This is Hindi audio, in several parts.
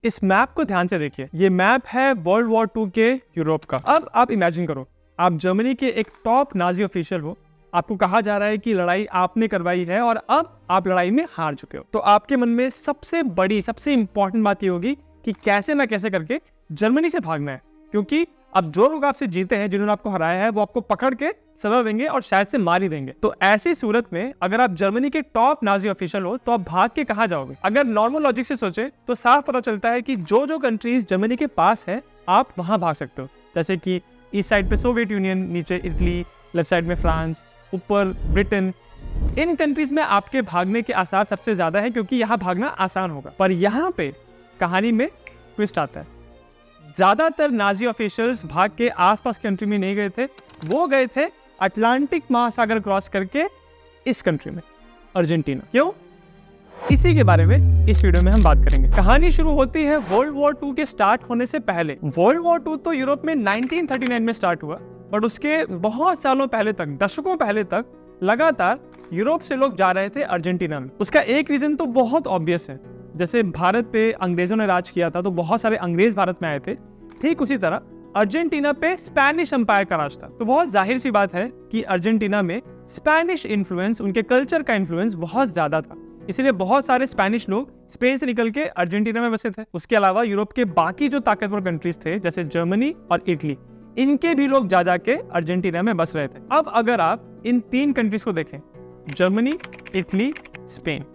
इस मैप को ध्यान से देखिए, ये मैप है वर्ल्ड वॉर 2 के यूरोप का। अब आप इमेजिन करो, आप जर्मनी के एक टॉप नाजी ऑफिशियल हो, आपको कहा जा रहा है कि लड़ाई आपने करवाई है और अब आप लड़ाई में हार चुके हो। तो आपके मन में सबसे बड़ी, सबसे इंपॉर्टेंट बात ये होगी कि कैसे ना कैसे करके जर्मनी से भागना है, क्योंकि अब जो लोग आपसे जीते हैं, जिन्होंने आपको हराया है, वो आपको पकड़ के सजा देंगे और शायद से मार ही देंगे। तो ऐसी सूरत में अगर आप जर्मनी के टॉप नाजी ऑफिशियल हो तो आप भाग के कहाँ जाओगे? अगर नॉर्मल लॉजिक से सोचे तो साफ पता चलता है कि जो कंट्रीज जर्मनी के पास है, आप वहां भाग सकते हो। जैसे कि ईस्ट साइड पे सोवियत यूनियन, नीचे इटली, लेफ्ट साइड में फ्रांस, ऊपर ब्रिटेन। इन कंट्रीज में आपके भागने के आसार सबसे ज्यादा है, क्योंकि यहाँ भागना आसान होगा। पर यहाँ पे कहानी में ट्विस्ट आता है। ज्यादातर नाजी ऑफिशियल्स भाग के आसपास कंट्री में नहीं गए थे, वो गए थे अटलांटिक महासागर क्रॉस करके इस कंट्री में, अर्जेंटीना। क्यों? इसी के बारे में इस वीडियो में हम बात करेंगे। कहानी शुरू होती है वर्ल्ड वॉर 2 के स्टार्ट होने से पहले। वर्ल्ड वॉर 2 तो यूरोप में 1939 में स्टार्ट हुआ, बट उसके बहुत सालों पहले तक, दशकों पहले तक लगातार यूरोप से लोग जा रहे थे अर्जेंटीना में। उसका एक रीजन तो बहुत ऑब्वियस है। जैसे भारत पे अंग्रेजों ने राज किया था तो बहुत सारे अंग्रेज भारत में आए थे, ठीक उसी तरह अर्जेंटीना पे स्पेनिश एम्पायर का राज था। तो बहुत जाहिर सी बात है कि अर्जेंटीना में स्पेनिश इन्फ्लुएंस, उनके कल्चर का इन्फ्लुएंस बहुत ज्यादा था। इसलिए बहुत सारे स्पेनिश लोग स्पेन से निकल के अर्जेंटीना में बसे थे। उसके अलावा यूरोप के बाकी जो ताकतवर कंट्रीज थे, जैसे जर्मनी और इटली, इनके भी लोग जा जाके अर्जेंटीना में बस रहे थे। अब अगर आप इन तीन कंट्रीज को देखें, जर्मनी, इटली, स्पेन,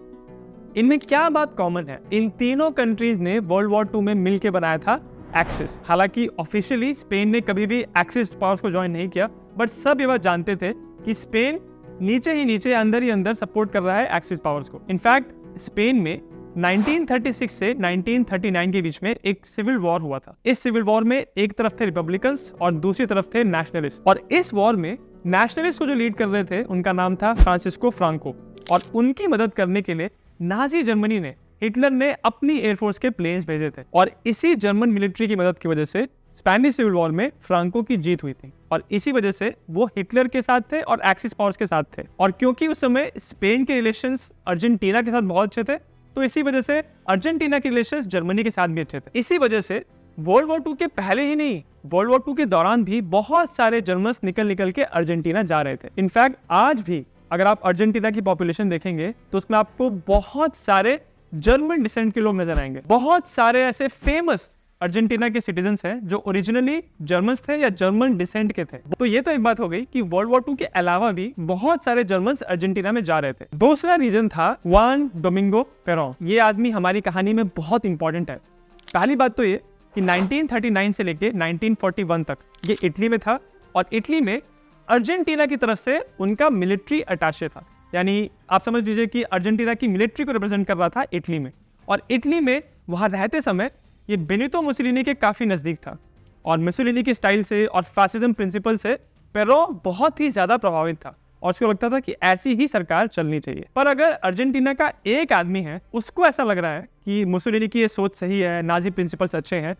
इनमें क्या बात कॉमन है? इन तीनों कंट्रीज ने वर्ल्ड वॉर 2 में मिलकर बनाया था एक्सिस। हालांकि ऑफिशियली स्पेन ने कभी भी एक्सिस पावर्स को ज्वाइन नहीं किया, बट सब ये बात जानते थे कि स्पेन नीचे ही नीचे, अंदर ही अंदर सपोर्ट कर रहा है एक्सिस पावर्स को। इनफैक्ट स्पेन में 1936 से 1939 के बीच में एक सिविल वॉर हुआ था। इस सिविल वॉर में एक तरफ थे रिपब्लिकन्स और दूसरी तरफ थे नेशनलिस्ट। और इस वॉर में नेशनलिस्ट को जो लीड कर रहे थे, उनका नाम था फ्रांसिस्को फ्रांको। और उनकी मदद करने के लिए नाजी जर्मनी ने, हिटलर ने अपनी एयरफोर्स के प्लेन्स भेजे थे। और इसी जर्मन मिलिट्री की मदद की वजह से स्पेनिश सिविल वॉर में फ्रांको की जीत हुई थी। और इसी वजह से वो हिटलर के साथ थे और एक्सिस पावर्स के साथ थे। और क्योंकि उस समय स्पेन के रिलेशंस अर्जेंटीना के साथ बहुत अच्छे थे, तो इसी वजह से अर्जेंटीना के रिलेशंस जर्मनी के साथ भी अच्छे थे। इसी वजह से वर्ल्ड वॉर 2 के पहले ही नहीं, वर्ल्ड वॉर 2 के दौरान भी बहुत सारे जर्मन्स निकल के अर्जेंटीना जा रहे थे। इनफैक्ट आज भी अगर आप अर्जेंटीना की पॉपुलेशन देखेंगे तो उसमें आपको बहुत सारे जर्मन डिसेंट के लोग नजर आएंगे। बहुत सारे ऐसे फेमस अर्जेंटीना के सिटीजन्स हैं जो ओरिजिनली जर्मन्स थे या जर्मन डिसेंट के थे। तो ये तो एक बात हो गई कि वर्ल्ड वॉर 2 के अलावा भी बहुत सारे जर्मन्स अर्जेंटीना में जा रहे थे। दूसरा रीजन था जुआन डोमिंगो पेरोन। ये आदमी हमारी कहानी में बहुत इंपॉर्टेंट है। पहली बात तो ये कि 1939 से लेके 1941 तक ये इटली में था, और इटली में अर्जेंटीना की तरफ से उनका मिलिट्री अटैचे था। यानी आप समझ लीजिए कि अर्जेंटीना की मिलिट्री को रिप्रेजेंट कर रहा था इटली में। और इटली में वहां रहते समय ये बेनितो मुसोलिनी के काफी नजदीक था, और मुसोलिनी के स्टाइल से और फैसिज्म प्रिंसिपल से पेरो बहुत ही ज्यादा प्रभावित था, और उसको लगता था कि ऐसी ही सरकार चलनी चाहिए। पर अगर अर्जेंटीना का एक आदमी है, उसको ऐसा लग रहा है कि मुसोलिनी की ये सोच सही है, नाजी प्रिंसिपल्स अच्छे हैं,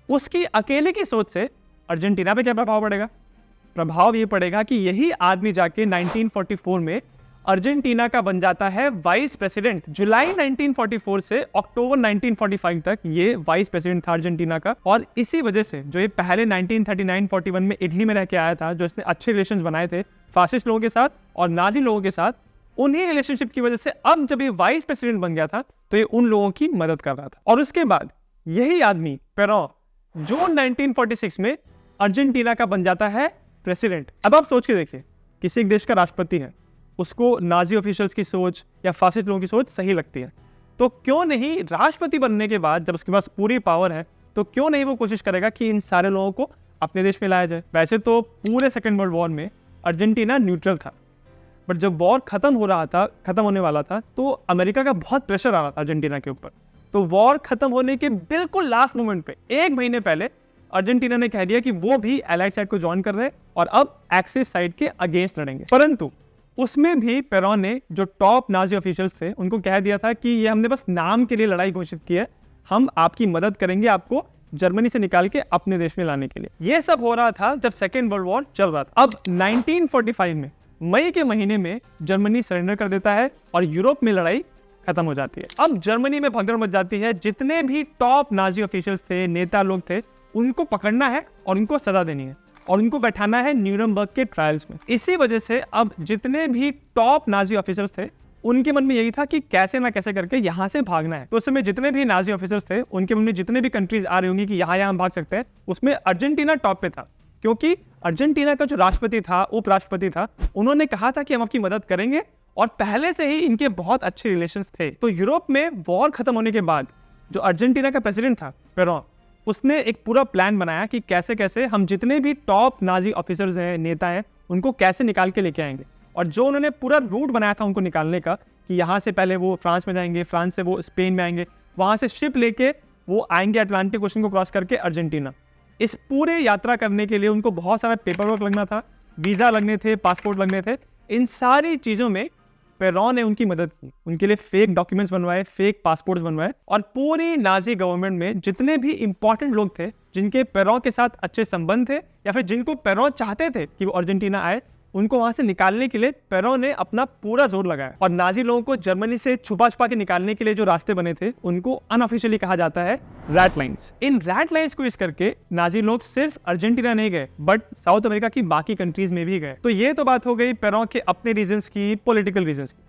उसकी अकेले की सोच से अर्जेंटीना पे क्या प्रभाव पड़ेगा? प्रभाव ये पड़ेगा कि यही आदमी जाके 1944 में अर्जेंटीना का बन जाता है वाइस प्रेसिडेंट। जुलाई 1944 से अक्टूबर 1945 तक ये वाइस प्रेसिडेंट था अर्जेंटीना का। और इसी वजह से जो ये पहले 1939-41 में इटली में रह के आया था, जो इसने अच्छे रिलेशंस बनाए थे फासिस्ट लोगों के साथ और नाजी लोगों के साथ, उन्हीं रिलेशनशिप की वजह से अब जब ये वाइस प्रेसिडेंट बन गया था तो ये उन लोगों की मदद कर रहा था। और उसके बाद यही आदमी पेरोन जून 1946 में अर्जेंटीना का बन जाता है प्रेसिडेंट। अब आप सोच के देखिए, किसी एक देश का राष्ट्रपति है, उसको नाजी ऑफिशियल्स की सोच या फासिस्ट लोगों की सोच सही लगती है, तो क्यों नहीं राष्ट्रपति बनने के बाद, जब उसके पास पूरी पावर है, तो क्यों नहीं वो कोशिश करेगा कि इन सारे लोगों को अपने देश में लाया जाए? वैसे तो पूरे सेकेंड वर्ल्ड वॉर में अर्जेंटीना न्यूट्रल था, बट जब वॉर खत्म होने वाला था, तो अमेरिका का बहुत प्रेशर आ रहा था अर्जेंटीना के ऊपर। तो वॉर खत्म होने के बिल्कुल लास्ट मोमेंट पे, एक महीने पहले, अर्जेंटीना ने कह दिया कि वो भी एलाइड साइड को ज्वाइन कर रहे हैं और अब एक्सिस साइड के अगेंस्ट लड़ेंगे। परंतु उसमें भी पेरोन ने, जो टॉप नाजी ऑफिशियल्स थे, उनको कह दिया था कि ये हमने बस नाम के लिए लड़ाई घोषित की है, हम आपकी मदद करेंगे आपको जर्मनी से निकाल के अपने देश में लाने के लिए। ये सब हो रहा था जब सेकेंड वर्ल्ड वॉर चल रहा था। अब 1945 में मई के महीने में जर्मनी सरेंडर कर देता है और यूरोप में लड़ाई खत्म हो जाती है। अब जर्मनी में भगदड़ मच जाती है। जितने भी टॉप नाजी ऑफिशियल्स थे, नेता लोग थे, उनको पकड़ना है और उनको सजा देनी है और उनको बैठाना है न्यूरमबर्ग के ट्रायल्स में। इसी वजह से अब जितने भी टॉप नाजी ऑफिसर्स थे उनके मन में यही था कि कैसे ना कैसे करके यहाँ से भागना है। तो उस समय जितने भी नाजी ऑफिसर्स थे उनके मन में जितने भी कंट्रीज आ रही होंगी कि यहाँ हम भाग सकते हैं, उसमें अर्जेंटीना टॉप पे था, क्योंकि अर्जेंटीना का जो राष्ट्रपति था, उपराष्ट्रपति था, उन्होंने कहा था कि हम आपकी मदद करेंगे और पहले से ही इनके बहुत अच्छे रिलेशंस थे। तो यूरोप में वॉर खत्म होने के बाद जो अर्जेंटीना का प्रेसिडेंट था पेरोन, उसने एक पूरा प्लान बनाया कि कैसे कैसे हम जितने भी टॉप नाजी ऑफिसर्स हैं, नेता हैं, उनको कैसे निकाल के लेके आएंगे। और जो उन्होंने पूरा रूट बनाया था उनको निकालने का कि यहाँ से पहले वो फ्रांस में जाएंगे, फ्रांस से वो स्पेन में आएंगे, वहाँ से शिप लेके वो आएंगे अटलांटिक ओशन को क्रॉस करके अर्जेंटीना। इस पूरे यात्रा करने के लिए उनको बहुत सारा पेपर वर्क लगना था, वीज़ा लगने थे, पासपोर्ट लगने थे। इन सारी चीज़ों में पेरोन ने उनकी मदद की, उनके लिए फेक डॉक्यूमेंट्स बनवाए, फेक पासपोर्ट्स बनवाए। और पूरी नाजी गवर्नमेंट में जितने भी इंपॉर्टेंट लोग थे जिनके पेरोन के साथ अच्छे संबंध थे या फिर जिनको पेरोन चाहते थे कि वो अर्जेंटीना आए, उनको वहां से निकालने के लिए पेरोन ने अपना पूरा जोर लगाया। और नाजी लोगों को जर्मनी से छुपा छुपा के निकालने के लिए जो रास्ते बने थे उनको अनऑफिशियली कहा जाता है रैट लाइन्स। इन रैट लाइन्स को यूज करके नाजी लोग सिर्फ अर्जेंटीना नहीं गए बट साउथ अमेरिका की बाकी कंट्रीज में भी गए। तो ये तो बात हो गई पेरोन के अपने रीजंस की, पॉलिटिकल रीजंस की।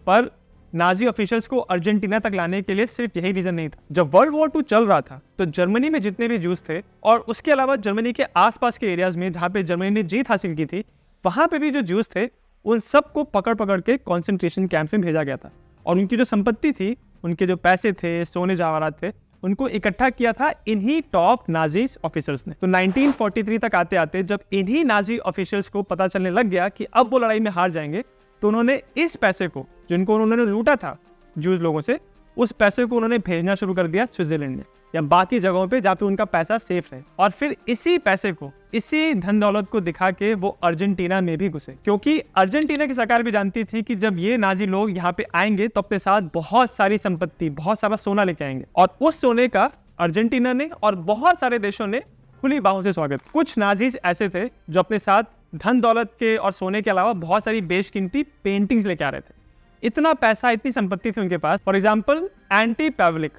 पर नाजी ऑफिशियल्स को अर्जेंटीना तक लाने के लिए सिर्फ यही रीजन नहीं था। जब वर्ल्ड वॉर 2 चल रहा था तो जर्मनी में जितने भी जूस थे और उसके अलावा जर्मनी के आसपास के एरियाज में जहां पे जर्मनी ने जीत हासिल की थी, वहां पे भी जो जूस थे उन सबको पकड़ पकड़ के कॉन्सेंट्रेशन कैंप में भेजा गया था। और उनकी जो संपत्ति थी, उनके जो पैसे थे, सोने जवाहरात थे, उनको इकट्ठा किया था इन्हीं टॉप नाजी ऑफिसर्स ने। तो 1943 तक आते आते जब इन्हीं नाजी ऑफिसर्स को पता चलने लग गया कि अब वो लड़ाई में हार जाएंगे, तो उन्होंने इस पैसे को, जिनको उन्होंने लूटा था जूस लोगों से, उस पैसे को उन्होंने भेजना शुरू कर दिया स्विट्जरलैंड में या बाकी जगहों पे जहाँ पे उनका पैसा सेफ रहे। और फिर इसी पैसे को, इसी धन दौलत को दिखा के वो अर्जेंटीना में भी घुसे, क्योंकि अर्जेंटीना की सरकार भी जानती थी कि जब ये नाजी लोग यहाँ पे आएंगे तो अपने साथ बहुत सारी संपत्ति, बहुत सारा सोना लेके आएंगे। और उस सोने का अर्जेंटीना ने और बहुत सारे देशों ने खुली बाहों से स्वागत। कुछ नाजीज ऐसे थे जो अपने साथ धन दौलत के और सोने के अलावा बहुत सारी बेशकीमती पेंटिंग्स लेके आ रहे थे। इतना पैसा, इतनी संपत्ति थी उनके पास। फॉर एग्जाम्पल एंटी पैवलिक,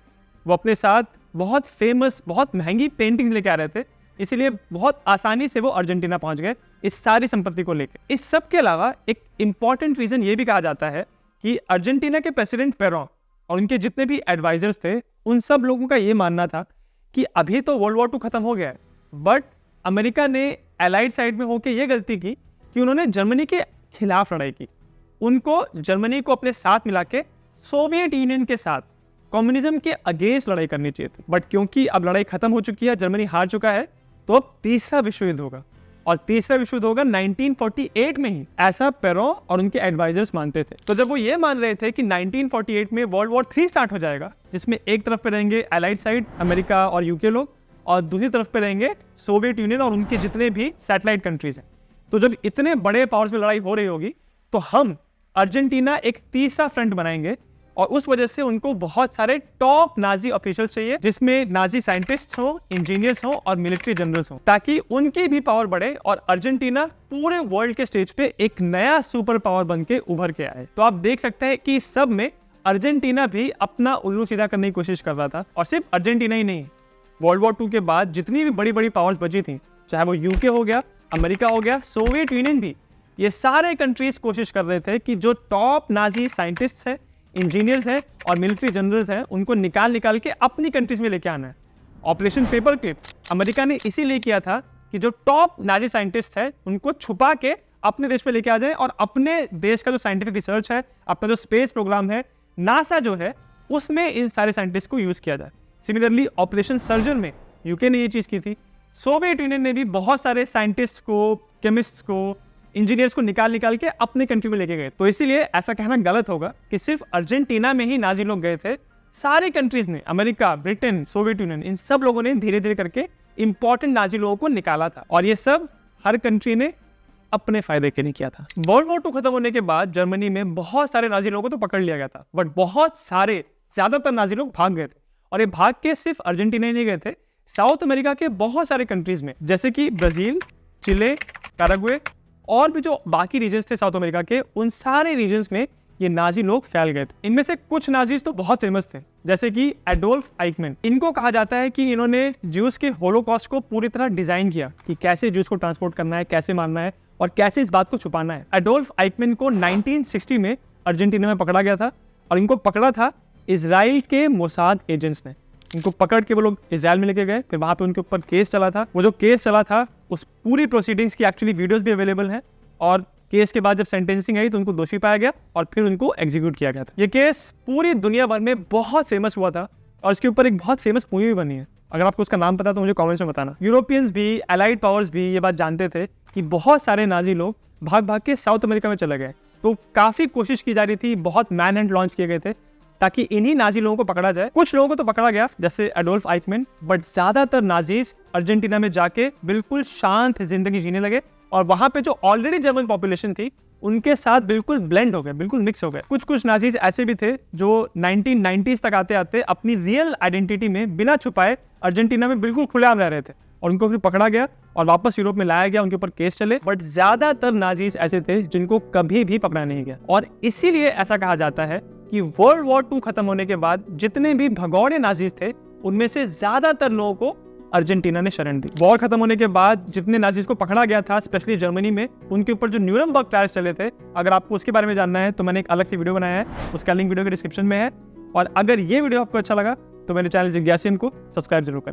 वो अपने साथ बहुत फेमस, बहुत महंगी पेंटिंग्स लेके आ रहे थे, इसीलिए बहुत आसानी से वो अर्जेंटीना पहुंच गए इस सारी संपत्ति को लेकर। इस सब के अलावा एक इंपॉर्टेंट रीजन ये भी कहा जाता है कि अर्जेंटीना के प्रेसिडेंट पेरोन और उनके जितने भी एडवाइजर्स थे, उन सब लोगों का ये मानना था कि अभी तो वर्ल्ड वॉर 2 खत्म हो गया है, बट अमेरिका ने एलाइड साइड में होकर यह गलती की कि उन्होंने जर्मनी के खिलाफ लड़ाई की। उनको जर्मनी को अपने साथ मिला के सोवियत यूनियन के साथ कम्युनिज्म के अगेंस्ट लड़ाई करनी चाहिए थी। बट क्योंकि अब लड़ाई खत्म हो चुकी है, जर्मनी हार चुका है, तो अब तीसरा विश्व युद्ध होगा। और तीसरा विश्व युद्ध होगा 1948 में ही, ऐसा पेरोन और उनके एडवाइजर्स मानते थे। तो जब वो ये मान रहे थे कि 1948 में वर्ल्ड वॉर 3 स्टार्ट हो जाएगा, जिसमें एक तरफ पे रहेंगे एलाइड साइड अमेरिका और यूके लोग, और दूसरी तरफ पे रहेंगे सोवियत यूनियन और उनके जितने भी सैटेलाइट कंट्रीज हैं। तो जब इतने बड़े पावर्स में लड़ाई हो रही होगी, तो हम अर्जेंटीना एक तीसरा फ्रंट बनाएंगे। और उस वजह से उनको बहुत सारे टॉप नाजी ऑफिशियल्स चाहिए, जिसमें नाजी साइंटिस्ट हो, इंजीनियर्स हो और मिलिट्री जनरल्स हो, ताकि उनकी भी पावर बढ़े और अर्जेंटीना पूरे वर्ल्ड के स्टेज पे एक नया सुपर पावर बन के उभर के आए। तो आप देख सकते हैं कि सब में अर्जेंटीना भी अपना उल्लू सीधा करने की कोशिश कर रहा था। और सिर्फ अर्जेंटीना ही नहीं, वर्ल्ड वॉर 2 के बाद जितनी भी बड़ी बड़ी पावर्स बची थी, चाहे वो यूके हो गया, अमेरिका हो गया, सोवियत यूनियन भी, ये सारे कंट्रीज कोशिश कर रहे थे कि जो टॉप नाजी साइंटिस्ट है, इंजीनियर्स हैं और मिलिट्री जनरल्स हैं, उनको निकाल के अपनी कंट्रीज में लेके आना है। ऑपरेशन पेपर क्लिप अमेरिका ने इसीलिए किया था कि जो टॉप नाजी साइंटिस्ट है उनको छुपा के अपने देश में लेके आ जाए और अपने देश का जो साइंटिफिक रिसर्च है, अपना जो स्पेस प्रोग्राम है, नासा जो है, उसमें इन सारे साइंटिस्ट को यूज किया जाए। सिमिलरली ऑपरेशन सर्जन में यूके ने ये चीज की थी। सोवियत यूनियन ने भी बहुत सारे साइंटिस्ट को, केमिस्ट्स को, इंजीनियर्स को निकाल के अपने कंट्री में लेके गए। तो इसीलिए ऐसा कहना गलत होगा कि सिर्फ अर्जेंटीना में ही नाजी लोग गए थे। सारी कंट्रीज ने, अमेरिका, ब्रिटेन, सोवियत यूनियन, इन सब लोगों ने धीरे धीरे करके इंपॉर्टेंट नाजी लोगों को निकाला था। और ये सब हर कंट्री ने अपने फायदे के लिए किया था। वर्ल्ड वॉर 2 खत्म होने के बाद जर्मनी में बहुत सारे नाजी लोगों को तो पकड़ लिया गया था, बट बहुत सारे, ज्यादातर नाजी लोग भाग गए थे। और ये भाग के सिर्फ अर्जेंटीना ही नहीं गए थे, साउथ अमेरिका के बहुत सारे कंट्रीज में, जैसे कि ब्राजील, चिले, पैराग्वे और भी जो बाकी रीजन्स थे साउथ अमेरिका के, उन सारे रीजन्स में ये नाजी लोग फैल गए थे। इनमें से कुछ नाजीज तो बहुत फेमस थे, जैसे कि एडोल्फ आइकमैन। इनको कहा जाता है कि इन्होंने ज्यूस के होलोकॉस्ट को पूरी तरह डिजाइन किया कि कैसे ज्यूस को ट्रांसपोर्ट करना है, कैसे मारना है और कैसे इस बात को छुपाना है। एडोल्फ आइकमैन को 1960 में अर्जेंटीना में पकड़ा गया था और इनको पकड़ा था इजराइल के मोसाद एजेंट्स ने। इनको पकड़ के वो लोग इजराइल में लेके गए, फिर वहां पे उनके ऊपर केस चला था। वो जो केस चला था उस पूरी प्रोसीडिंग्स की एक्चुअली वीडियोस भी अवेलेबल हैं और केस के बाद जब सेंटेंसिंग आई तो उनको दोषी पाया गया और फिर उनको एग्जीक्यूट किया गया था। ये केस पूरी दुनिया भर में बहुत फेमस हुआ था और इसके ऊपर एक बहुत फेमस मूवी भी बनी है। अगर आपको उसका नाम पता तो मुझे कमेंट्स में बताना। यूरोपियंस भी, एलाइड पावर्स भी ये बात जानते थे कि बहुत सारे नाजी लोग भाग भाग के साउथ अमेरिका में चले गए, तो काफी कोशिश की जा रही थी, बहुत मैन हैंड लॉन्च किए गए थे ताकि इन्हीं नाजी लोगों को पकड़ा जाए। कुछ लोगों को तो पकड़ा गया जैसे एडोल्फ आइकमैन, बट ज्यादातर नाजीज अर्जेंटीना में जाके बिल्कुल शांत जिंदगी जीने लगे और वहां पे जो ऑलरेडी जर्मन पॉपुलेशन थी उनके साथ बिल्कुल ब्लेंड हो गए, बिल्कुल मिक्स हो गए। कुछ नाजीज ऐसे भी थे जो 1990s तक आते आते अपनी रियल आइडेंटिटी में बिना छुपाए अर्जेंटीना में बिल्कुल खुलेआम रह रहे थे और उनको फिर पकड़ा गया और वापस यूरोप में लाया गया, उनके ऊपर केस चले। बट ज्यादातर नाजीज ऐसे थे जिनको कभी भी पकड़ा नहीं गया और इसीलिए ऐसा कहा जाता है कि वर्ल्ड वॉर 2 खत्म होने के बाद जितने भी भगौड़े नाजीज थे उनमें से ज्यादातर लोगों को अर्जेंटीना ने शरण दी। वॉर खत्म होने के बाद जितने नाजीज को पकड़ा गया था स्पेशली जर्मनी में, उनके ऊपर जो न्यूरमबर्ग ट्रायल्स चले थे, अगर आपको उसके बारे में जानना है तो मैंने एक अलग से वीडियो बनाया है, उसका लिंक वीडियो के डिस्क्रिप्शन में है। और अगर ये वीडियो आपको अच्छा लगा तो मेरे चैनल जिज्ञासियन को सब्सक्राइब जरूर करें।